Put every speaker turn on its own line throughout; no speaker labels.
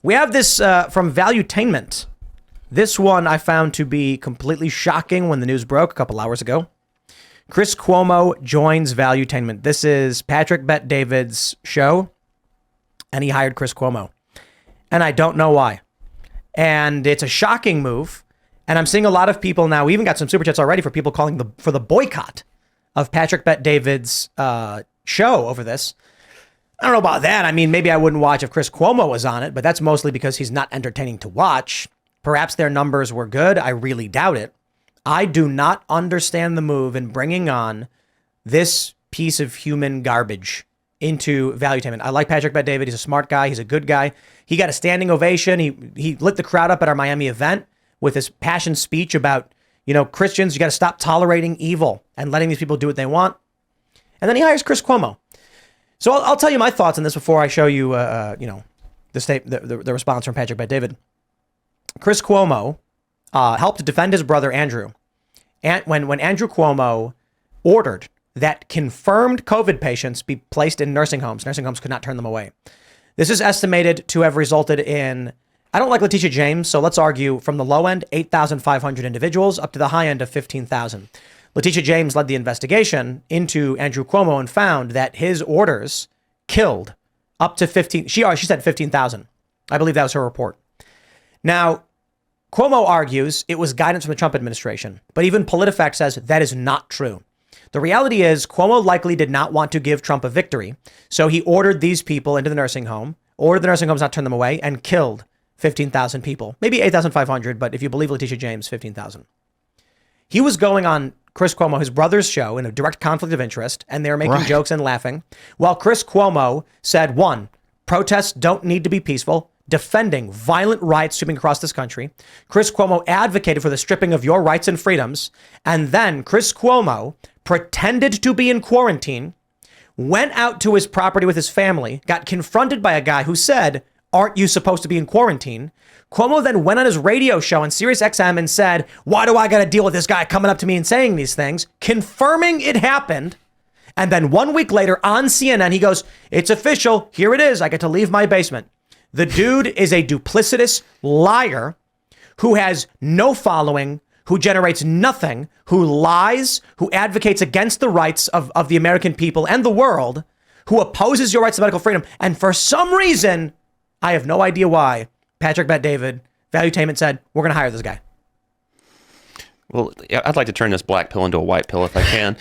We have this from Valuetainment. This one I found to be completely shocking when the news broke a couple hours ago. Chris Cuomo joins Valuetainment. This is Patrick Bet-David's show, and he hired Chris Cuomo. And I don't know why. And it's a shocking move. And I'm seeing a lot of people now, we even got some super chats already for people calling for the boycott of Patrick Bet-David's show over this. I don't know about that. I mean, maybe I wouldn't watch if Chris Cuomo was on it, but that's mostly because he's not entertaining to watch. Perhaps their numbers were good. I really doubt it. I do not understand the move in bringing on this piece of human garbage into Valuetainment. I like Patrick Bet-David. He's a smart guy. He's a good guy. He got a standing ovation. He lit the crowd up at our Miami event with his passion speech about, Christians, you got to stop tolerating evil and letting these people do what they want. And then he hires Chris Cuomo. So I'll tell you my thoughts on this before I show you, the response from Patrick Bet-David. Chris Cuomo helped defend his brother Andrew. And when Andrew Cuomo ordered that confirmed COVID patients be placed in nursing homes could not turn them away. This is estimated to have resulted in, I don't like Letitia James, so let's argue from the low end, 8,500 individuals up to the high end of 15,000. Letitia James led the investigation into Andrew Cuomo and found that his orders killed up to 15. She said 15,000. I believe that was her report. Now, Cuomo argues it was guidance from the Trump administration, but even PolitiFact says that is not true. The reality is Cuomo likely did not want to give Trump a victory, so he ordered these people into the nursing home, ordered the nursing homes not to turn them away, and killed 15,000 people. Maybe 8,500, but if you believe Letitia James, 15,000. He was going on Chris Cuomo, his brother's show, in a direct conflict of interest, and they were making jokes and laughing, while Chris Cuomo said, one, protests don't need to be peaceful, defending violent riots sweeping across this country. Chris Cuomo advocated for the stripping of your rights and freedoms. And then Chris Cuomo pretended to be in quarantine, went out to his property with his family, got confronted by a guy who said, aren't you supposed to be in quarantine? Cuomo then went on his radio show on Sirius XM and said, why do I got to deal with this guy coming up to me and saying these things, confirming it happened. And then 1 week later on CNN, he goes, it's official. Here it is. I get to leave my basement. The dude is a duplicitous liar who has no following, who generates nothing, who lies, who advocates against the rights of the American people and the world, who opposes your rights to medical freedom. And for some reason, I have no idea why, Patrick Bet-David, Valuetainment said, we're going to hire this guy.
Well, I'd like to turn this black pill into a white pill if I can.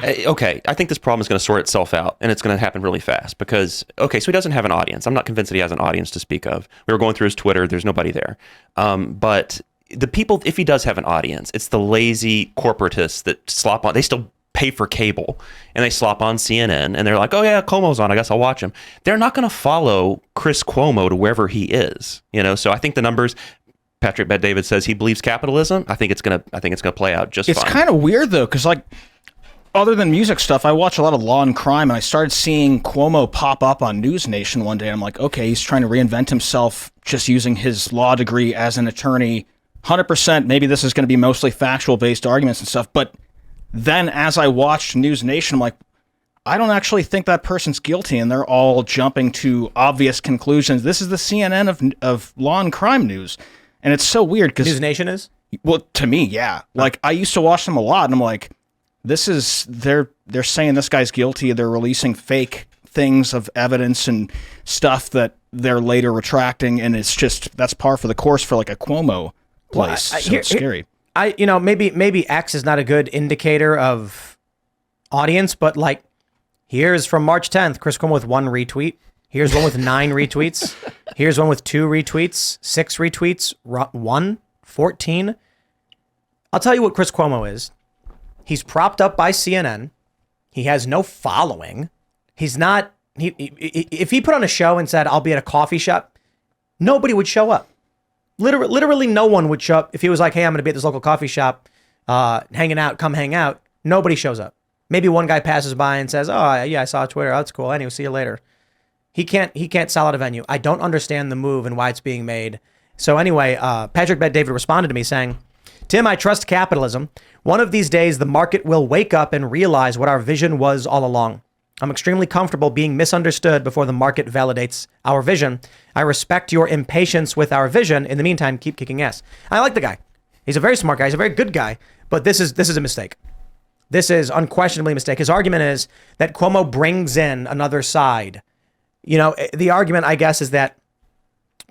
Okay, I think this problem is going to sort itself out, and it's going to happen really fast because, so he doesn't have an audience. I'm not convinced that he has an audience to speak of. We were going through his Twitter. There's nobody there. But the people, if he does have an audience, it's the lazy corporatists that slop on. They still pay for cable, and they slop on CNN, and they're like, oh, yeah, Cuomo's on. I guess I'll watch him. They're not going to follow Chris Cuomo to wherever he is. So I think the numbers... Patrick Bet-David says he believes capitalism. I think it's gonna play out just fine.
It's kind of weird though, because other than music stuff, I watch a lot of law and crime, and I started seeing Cuomo pop up on News Nation one day. And I'm like, okay, he's trying to reinvent himself, just using his law degree as an attorney. 100%. Maybe this is going to be mostly factual based arguments and stuff. But then as I watched News Nation, I'm like, I don't actually think that person's guilty, and they're all jumping to obvious conclusions. This is the CNN of law and crime news. And it's so weird because
News Nation is?
Well, to me, yeah. Like I used to watch them a lot, and I'm like, this is they're saying this guy's guilty. They're releasing fake things of evidence and stuff that they're later retracting, and it's just that's par for the course for like a Cuomo place. So it's scary.
Maybe X is not a good indicator of audience, but like here's from March 10th, Chris Cuomo with 1 retweet. Here's one with 9 retweets. Here's one with 2 retweets, 6 retweets, 1, 14. I'll tell you what Chris Cuomo is. He's propped up by CNN. He has no following. He's not, if he put on a show and said, I'll be at a coffee shop, nobody would show up. Literally no one would show up. If he was like, hey, I'm going to be at this local coffee shop, hanging out, come hang out. Nobody shows up. Maybe one guy passes by and says, oh yeah, I saw Twitter. Oh, that's cool. Anyway, see you later. He can't sell out a venue. I don't understand the move and why it's being made. So anyway, Patrick Bet-David responded to me saying, Tim, I trust capitalism. One of these days, the market will wake up and realize what our vision was all along. I'm extremely comfortable being misunderstood before the market validates our vision. I respect your impatience with our vision. In the meantime, keep kicking ass. I like the guy. He's a very smart guy. He's a very good guy. But this is a mistake. This is unquestionably a mistake. His argument is that Cuomo brings in another side. You know, the argument, I guess, is that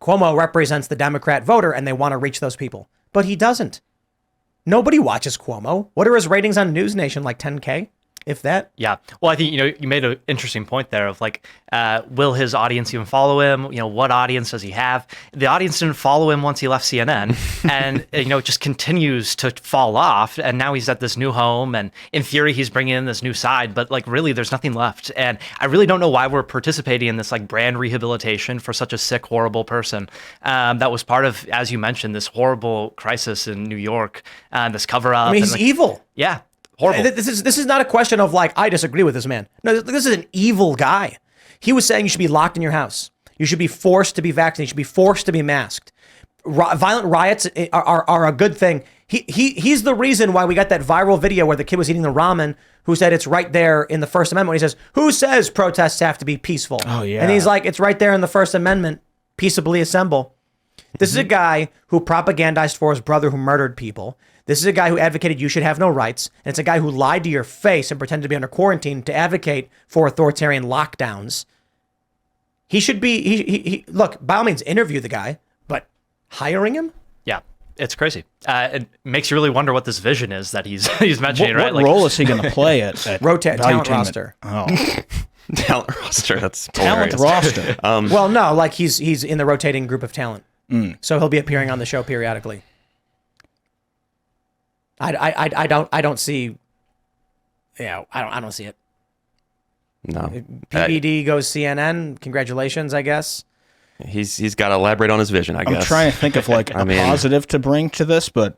Cuomo represents the Democrat voter and they want to reach those people. But he doesn't. Nobody watches Cuomo. What are his ratings on News Nation? Like 10K? If that?
Yeah. Well, I think, you made an interesting point there of like, will his audience even follow him? What audience does he have? The audience didn't follow him once he left CNN and, it just continues to fall off. And now he's at this new home. And in theory, he's bringing in this new side, but like really there's nothing left. And I really don't know why we're participating in this like brand rehabilitation for such a sick, horrible person. That was part of, as you mentioned, this horrible crisis in New York, this cover up.
I mean, he's evil.
Yeah. Horrible.
This is not a question of like, I disagree with this man. No, this is an evil guy. He was saying you should be locked in your house. You should be forced to be vaccinated. You should be forced to be masked. Violent riots are a good thing. He's the reason why we got that viral video where the kid was eating the ramen who said it's right there in the First Amendment. He says, who says protests have to be peaceful?
Oh, yeah.
And he's like, it's right there in the First Amendment. Peaceably assemble. This is a guy who propagandized for his brother who murdered people. This is a guy who advocated you should have no rights. And it's a guy who lied to your face and pretended to be under quarantine to advocate for authoritarian lockdowns. He should be, he look, by all means, interview the guy, but hiring him?
Yeah, it's crazy. It makes you really wonder what this vision is that he's mentioning, right?
What role is he going to play at
talent
Valuetainment?
roster.
Oh.
Talent roster. That's
Talent
hilarious.
roster.
Well, no, like he's in the rotating group of talent. So he'll be appearing on the show periodically. I don't see. Yeah, I don't see it.
No.
PBD goes CNN. Congratulations, I guess.
He's got to elaborate on his vision, I guess.
I'm trying to think of like a positive to bring to this, but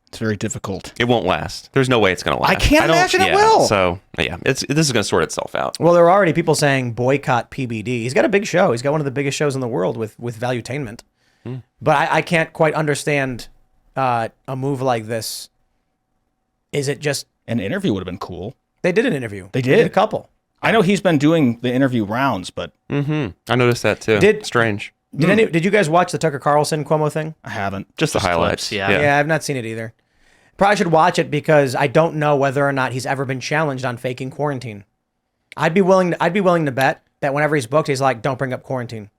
it's very difficult.
It won't last. There's no way it's going to last.
I can't imagine it
yeah,
will.
So, yeah, this is going to sort itself out.
Well, there are already people saying boycott PBD. He's got a big show. He's got one of the biggest shows in the world with Valuetainment. But I can't quite understand a move like this. Is it just...
An interview would have been cool.
They did an interview.
They did
a couple.
I know he's been doing the interview rounds, but...
I noticed that too. Strange.
Did you guys watch the Tucker Carlson Cuomo thing?
I haven't.
Just the highlights.
Clips, yeah.
Yeah, I've not seen it either. Probably should watch it because I don't know whether or not he's ever been challenged on faking quarantine. I'd be willing to bet that whenever he's booked, he's like, don't bring up quarantine.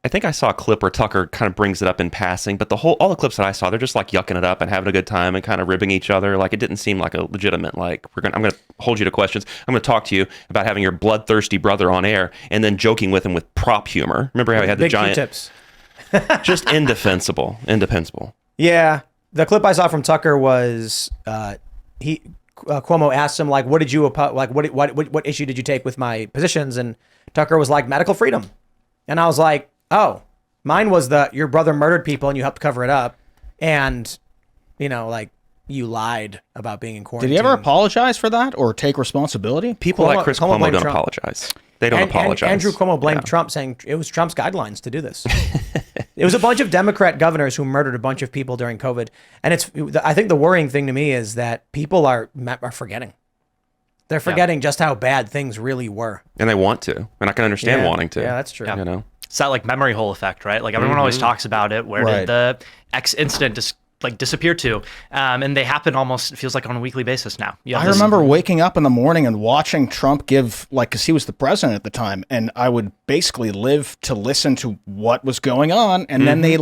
I think I saw a clip where Tucker kind of brings it up in passing, but all the clips that I saw, they're just like yucking it up and having a good time and kind of ribbing each other. Like it didn't seem like a legitimate, like I'm going to hold you to questions. I'm going to talk to you about having your bloodthirsty brother on air and then joking with him with prop humor. Remember how he had the
Big
giant...
Q-tips.
Just indefensible.
Yeah. The clip I saw from Tucker was Cuomo asked him, like, what issue did you take with my positions? And Tucker was like, medical freedom. And I was like, oh, mine was your brother murdered people and you helped cover it up. And, like you lied about being in quarantine.
Did he ever apologize for that or take responsibility?
People like Chris Cuomo don't apologize. They don't apologize.
Andrew Cuomo blamed Trump, saying it was Trump's guidelines to do this. It was a bunch of Democrat governors who murdered a bunch of people during COVID. And I think the worrying thing to me is that people are forgetting. They're forgetting just how bad things really were.
And they want to. And I can understand wanting to.
Yeah, that's true.
It's that like memory hole effect, right? Like everyone always talks about it. Where did the X incident disappear to? And they happen almost, it feels like on a weekly basis now.
I remember waking up in the morning and watching Trump give, because he was the president at the time, and I would basically live to listen to what was going on. And then they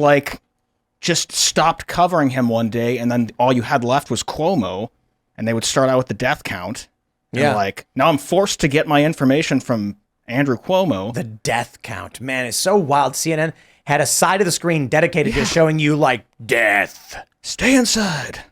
just stopped covering him one day. And then all you had left was Cuomo. And they would start out with the death count. And now I'm forced to get my information from Andrew Cuomo.
The death count, man, it's so wild. CNN had a side of the screen dedicated to showing you death.
Stay inside,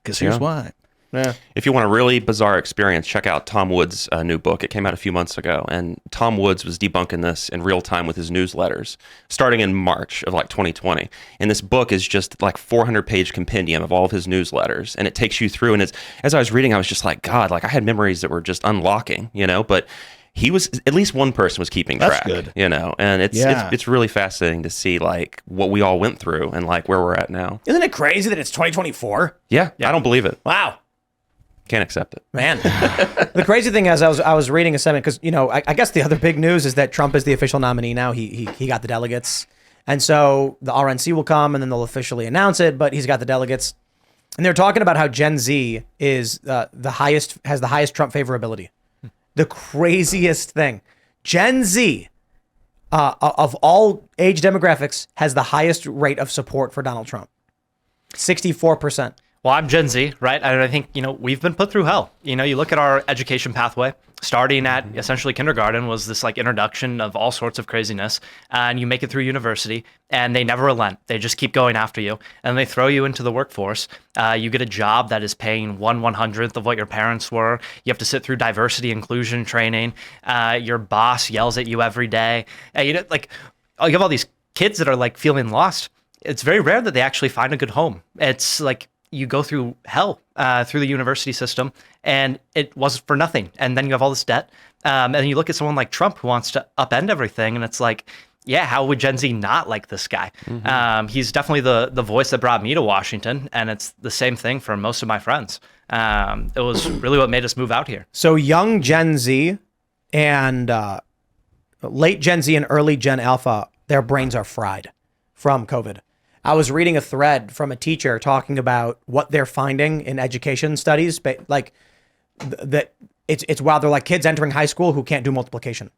because here's why.
Yeah.
If you want a really bizarre experience, check out Tom Woods' new book. It came out a few months ago, and Tom Woods was debunking this in real time with his newsletters, starting in March of 2020. And this book is just 400-page compendium of all of his newsletters, and it takes you through. And as I was reading, I was just like, God, I had memories that were just unlocking, but he was, at least one person was keeping track.
That's good.
And it's really fascinating to see what we all went through and where we're at now.
Isn't it crazy that it's 2024?
Yeah, I don't believe it.
Wow.
Can't accept it.
Man, the crazy thing is, I was reading a segment because I guess the other big news is that Trump is the official nominee now. He got the delegates, and so the RNC will come and then they'll officially announce it. But he's got the delegates, and they're talking about how Gen Z is has the highest Trump favorability. The craziest thing, Gen Z of all age demographics has the highest rate of support for Donald Trump, 64%.
Well, I'm Gen Z, right? And I think, we've been put through hell. You look at our education pathway, starting at essentially kindergarten was this like introduction of all sorts of craziness. And you make it through university and they never relent. They just keep going after you and they throw you into the workforce. You get a job that is paying 1/100th of what your parents were. You have to sit through diversity inclusion training. Your boss yells at you every day. You have all these kids that are like feeling lost. It's very rare that they actually find a good home. It's like, you go through hell through the university system and it was for nothing. And then you have all this debt. And then you look at someone like Trump who wants to upend everything. And it's like, yeah, how would Gen Z not like this guy? Mm-hmm. He's definitely the voice that brought me to Washington. And it's the same thing for most of my friends. It was really what made us move out here.
So young Gen Z and late Gen Z and early Gen Alpha, their brains are fried from COVID. I was reading a thread from a teacher talking about what they're finding in education studies, but like that it's wild. They're like kids entering high school who can't do multiplication,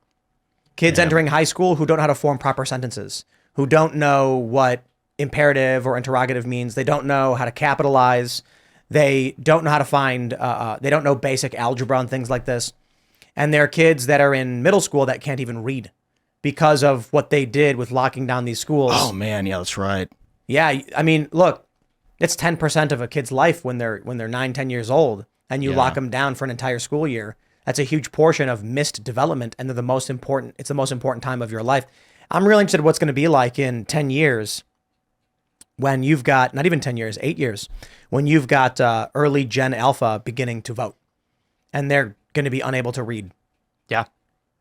kids entering high school who don't know how to form proper sentences, who don't know what imperative or interrogative means. They don't know how to capitalize. They don't know how to find, they don't know basic algebra and things like this. And there are kids that are in middle school that can't even read because of what they did with locking down these schools.
Oh man, yeah, that's right.
Yeah, I mean, look, it's 10% of a kid's life when they're 9, 10 years old, and you lock them down for an entire school year. That's a huge portion of missed development, and they're the most important. It's the most important time of your life. I'm really interested in what's going to be like in 10 years when you've got, not even 10 years, 8 years, when you've got early Gen Alpha beginning to vote, and they're going to be unable to read.
Yeah.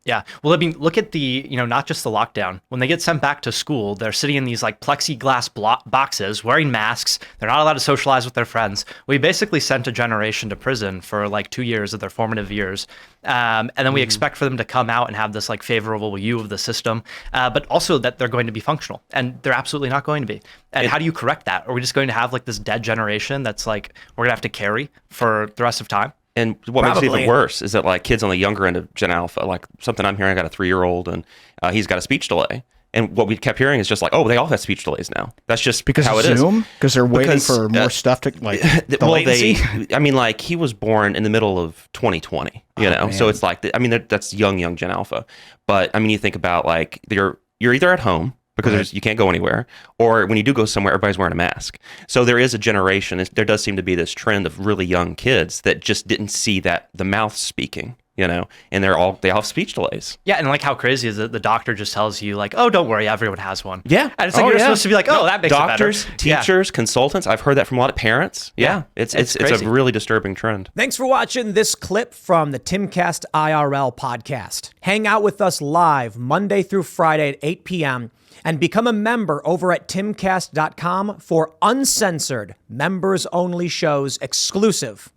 Yeah. Well, I mean, look at the, not just the lockdown. When they get sent back to school, they're sitting in these like plexiglass boxes, wearing masks. They're not allowed to socialize with their friends. We basically sent a generation to prison for like 2 years of their formative years. And then we expect for them to come out and have this like favorable view of the system, but also that they're going to be functional, and they're absolutely not going to be. And how do you correct that? Are we just going to have like this dead generation that's like, we're gonna have to carry for the rest of time?
And what makes it even worse is that like kids on the younger end of Gen Alpha, like something I'm hearing, I got a 3-year-old and he's got a speech delay. And what we kept hearing is just like, oh, they all have speech delays now. That's just
because
how
of
it
Zoom?
is.
Because they're waiting for more stuff to like the latency?
Like he was born in the middle of 2020, you know? Man. So it's like, that's young Gen Alpha. But I mean, you think about like, you're either at home, because you can't go anywhere, or when you do go somewhere, everybody's wearing a mask. So there is a generation, there does seem to be this trend of really young kids that just didn't see that the mouth speaking, and they all have speech delays.
Yeah, and like how crazy is it? The doctor just tells you like, oh, don't worry, everyone has one.
Yeah.
And it's like you're supposed to be like, oh, that makes
doctors,
it better.
teachers, consultants. I've heard that from a lot of parents. Yeah. It's a really disturbing trend.
Thanks for watching this clip from the Timcast IRL podcast. Hang out with us live Monday through Friday at 8 p.m. and become a member over at timcast.com for uncensored, members-only shows exclusive.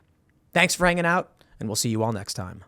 Thanks for hanging out, and we'll see you all next time.